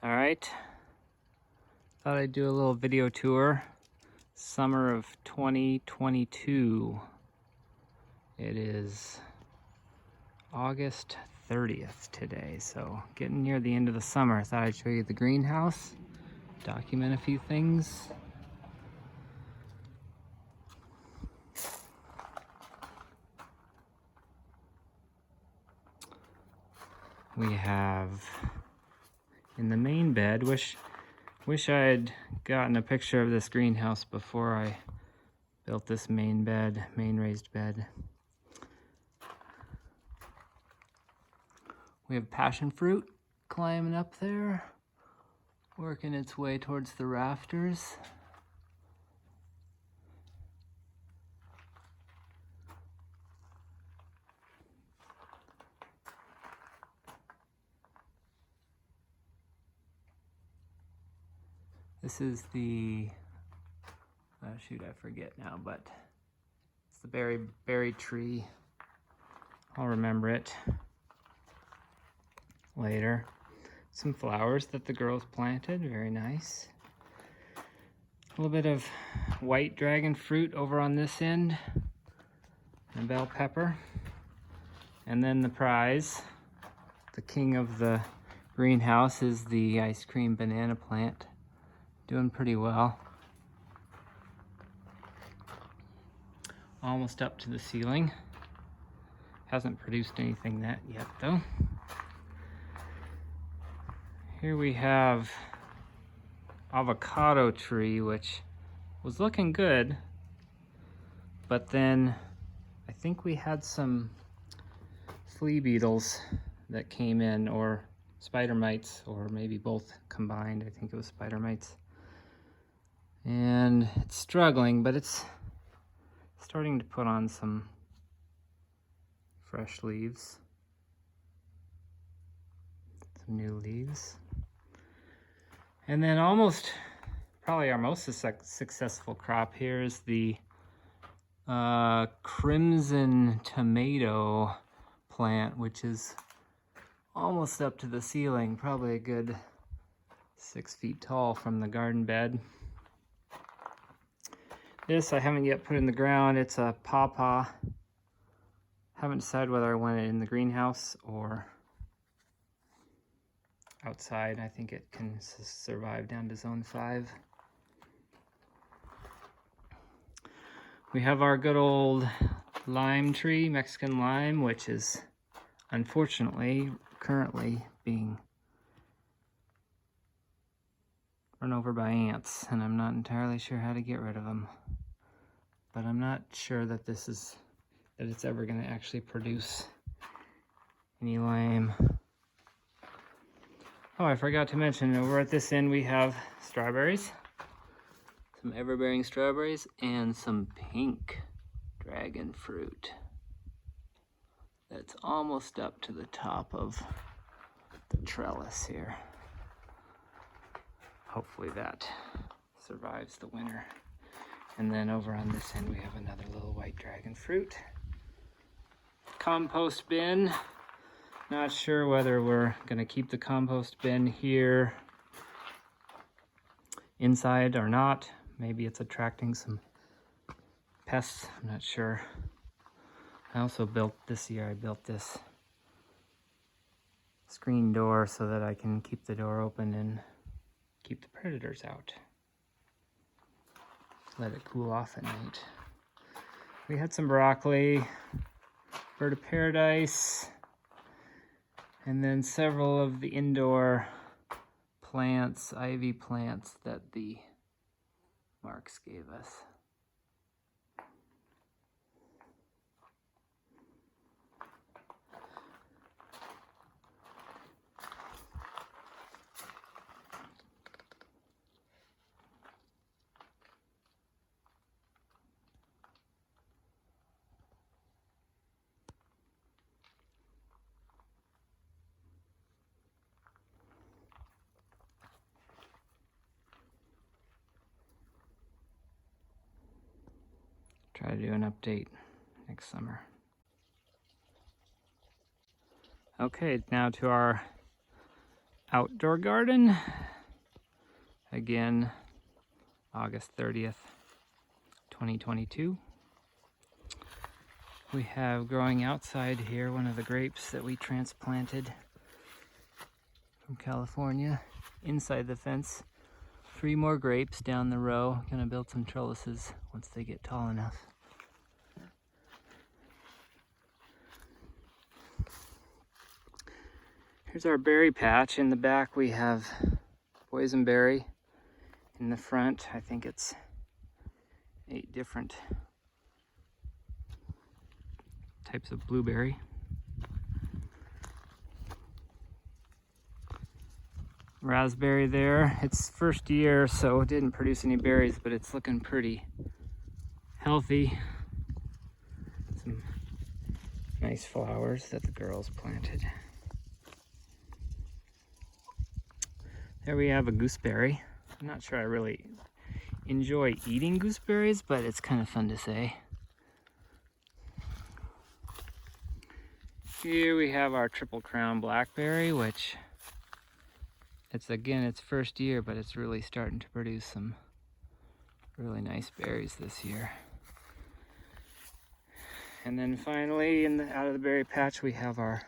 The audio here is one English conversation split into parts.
All right, thought I'd do a little video tour. Summer of 2022. It is August 30th today, so getting near the end of the summer. I thought I'd show you the greenhouse, document a few things. We have in the main bed, wish I had gotten a picture of this greenhouse before I built this main raised bed. We have passion fruit climbing up there, working its way towards the rafters. This is the, shoot, I forget now, but it's the berry tree. I'll remember it later. Some flowers that the girls planted, very nice. A little bit of white dragon fruit over on this end, and bell pepper. And then the prize, the king of the greenhouse, is the ice cream banana plant. Doing pretty well. Almost up to the ceiling. Hasn't produced anything yet though. Here we have avocado tree, which was looking good, but then I think we had some flea beetles that came in, or spider mites, or maybe both combined. I think it was spider mites. And it's struggling, but it's starting to put on some fresh leaves, some new leaves. And then probably our most successful crop here is the crimson tomato plant, which is almost up to the ceiling, probably a good 6 feet tall from the garden bed. This I haven't yet put in the ground. It's a pawpaw. Haven't decided whether I want it in the greenhouse or outside. I think it can survive down to zone 5. We have our good old lime tree, Mexican lime, which is unfortunately currently being run over by ants, and I'm not entirely sure how to get rid of them. But I'm not sure that it's ever going to actually produce any lime. Oh, I forgot to mention, over at this end we have strawberries. Some ever-bearing strawberries and some pink dragon fruit. That's almost up to the top of the trellis here. Hopefully that survives the winter. And then over on this end, we have another little white dragon fruit. Compost bin. Not sure whether we're gonna keep the compost bin here inside or not. Maybe it's attracting some pests, I'm not sure. I also built this screen door so that I can keep the door open and keep the predators out. Let it cool off at night. We had some broccoli, bird of paradise, and then several of the indoor plants, ivy plants that the Marks gave us. Try to do an update next summer. Okay, now to our outdoor garden. Again, August 30th, 2022. We have growing outside here one of the grapes that we transplanted from California. Inside the fence, 3 more grapes down the row. Gonna build some trellises once they get tall enough. Here's our berry patch. In the back we have boysenberry. In the front, I think it's 8 different types of blueberry. Raspberry there. It's first year, so it didn't produce any berries, but it's looking pretty healthy. Some nice flowers that the girls planted. There we have a gooseberry. I'm not sure I really enjoy eating gooseberries, but it's kind of fun to say. Here we have our triple crown blackberry, which it's first year, but it's really starting to produce some really nice berries this year. And then finally, out of the berry patch, we have our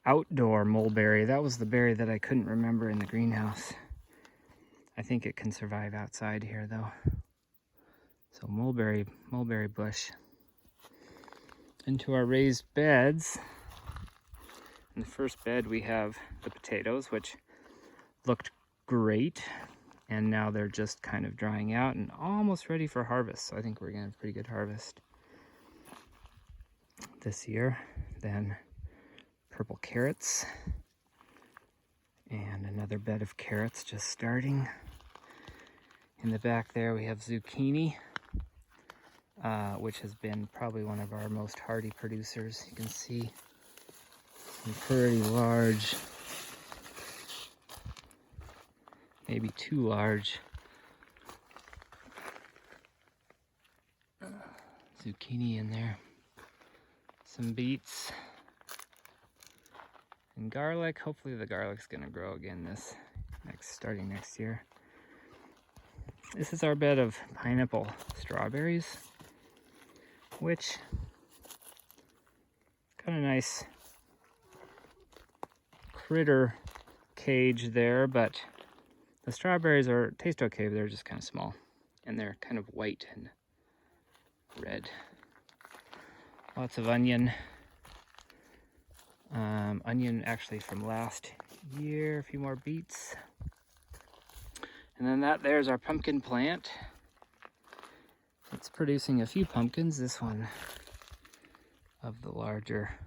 outdoor mulberry. That was the berry that I couldn't remember in the greenhouse. I think it can survive outside here though. So mulberry bush. Into our raised beds. In the first bed we have the potatoes, which looked great, and now they're just kind of drying out and almost ready for harvest. So I think we're gonna have a pretty good harvest this year. Then purple carrots, and another bed of carrots just starting. In the back there we have zucchini, which has been probably one of our most hardy producers. You can see some pretty large, maybe too large zucchini in there. Some beets and garlic. Hopefully the garlic's gonna grow again starting next year. This is our bed of pineapple strawberries, which got a nice critter cage there, but the strawberries taste okay, but they're just kind of small, and they're kind of white and red. Lots of onion. Onion actually from last year, a few more beets. And then there's our pumpkin plant. It's producing a few pumpkins, this one of the larger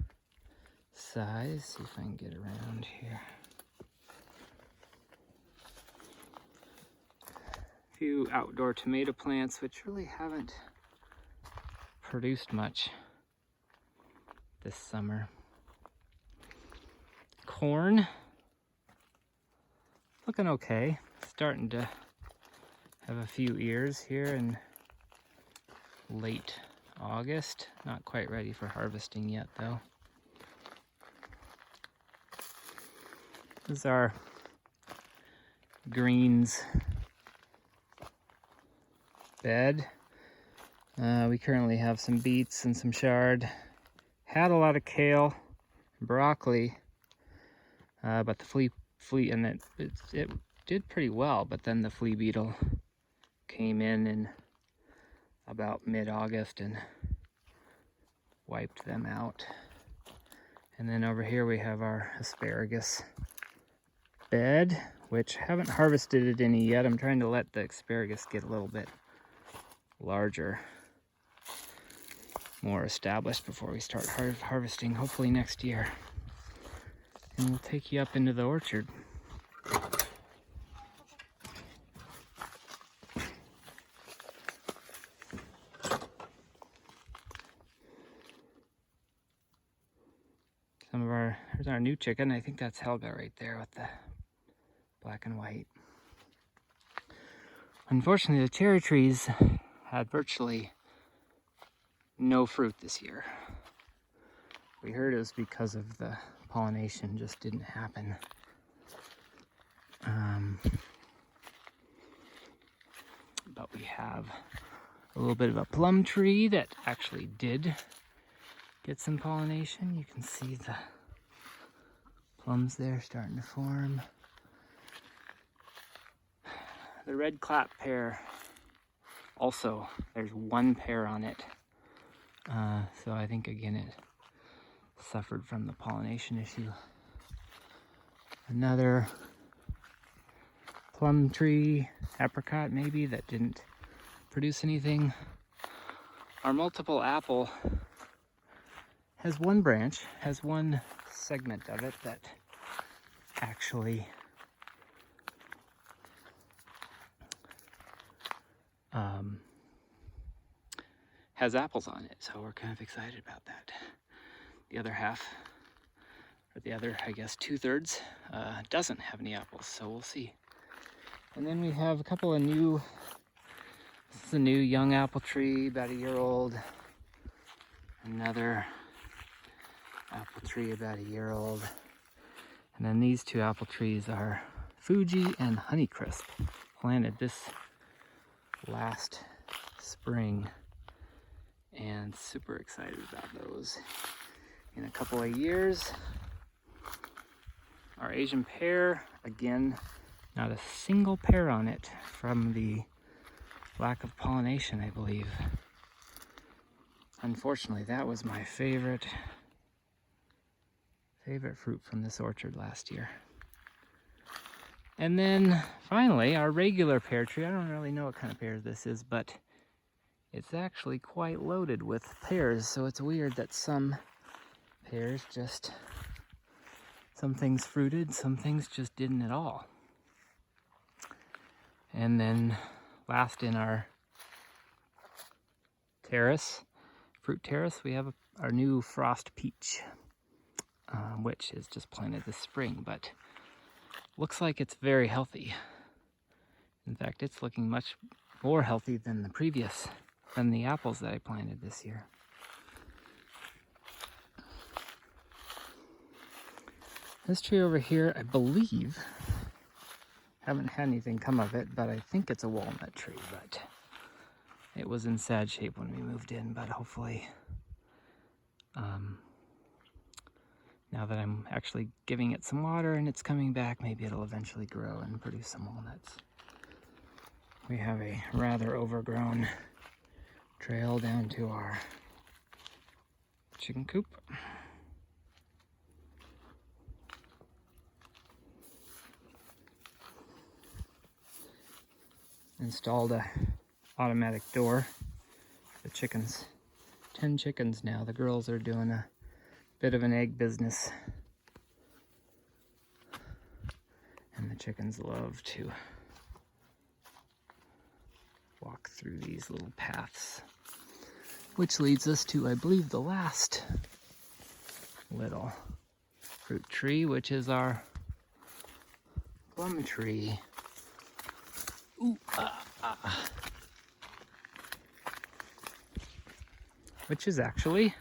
size. See if I can get around here. A few outdoor tomato plants, which really haven't produced much this summer. Corn, looking okay. Starting to have a few ears here in late August. Not quite ready for harvesting yet though. This is our greens bed. We currently have some beets and some chard. Had a lot of kale and broccoli, but the flea and it did pretty well, but then the flea beetle came in about mid-August and wiped them out. And then over here we have our asparagus bed, which haven't harvested any yet. I'm trying to let the asparagus get a little bit larger, more established before we start harvesting, hopefully next year. And we'll take you up into the orchard. Here's our new chicken. I think that's Helga right there with the black and white. Unfortunately, the cherry trees had virtually no fruit this year. We heard it was because of the pollination just didn't happen. But we have a little bit of a plum tree that actually did get some pollination. You can see the plums there starting to form. The red clap pear, also, there's one pear on it. So I think, again, it suffered from the pollination issue. Another plum tree, apricot maybe, that didn't produce anything. Our multiple apple has one branch, has one segment of it that actually has apples on it, so we're kind of excited about that. The other half, or the other, I guess, 2/3, doesn't have any apples, so we'll see. And then we have a couple of new, this is a new young apple tree, about a year old. Another apple tree about a year old. And then these two apple trees are Fuji and Honeycrisp, planted this last spring, and super excited about those. In a couple of years, our Asian pear, again, not a single pear on it from the lack of pollination, I believe. Unfortunately, that was my favorite fruit from this orchard last year. And then finally, our regular pear tree. I don't really know what kind of pear this is, but it's actually quite loaded with pears, so it's weird that some pears just, some things fruited, some things just didn't at all. And then last in our terrace, fruit terrace, we have our new frost peach, which is just planted this spring, but looks like it's very healthy. In fact, it's looking much more healthy than the apples that I planted this year. This tree over here, I believe, haven't had anything come of it, but I think it's a walnut tree, but it was in sad shape when we moved in, but hopefully, now that I'm actually giving it some water and it's coming back, maybe it'll eventually grow and produce some walnuts. We have a rather overgrown trail down to our chicken coop. Installed a automatic door for the chickens. 10 chickens now. The girls are doing a bit of an egg business. And the chickens love to walk through these little paths. Which leads us to, I believe, the last little fruit tree, which is our plum tree. Ooh, which is actually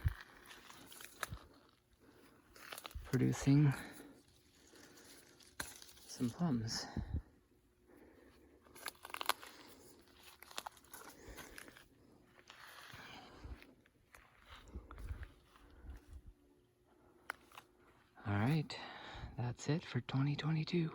producing some plums. All right, that's it for 2022.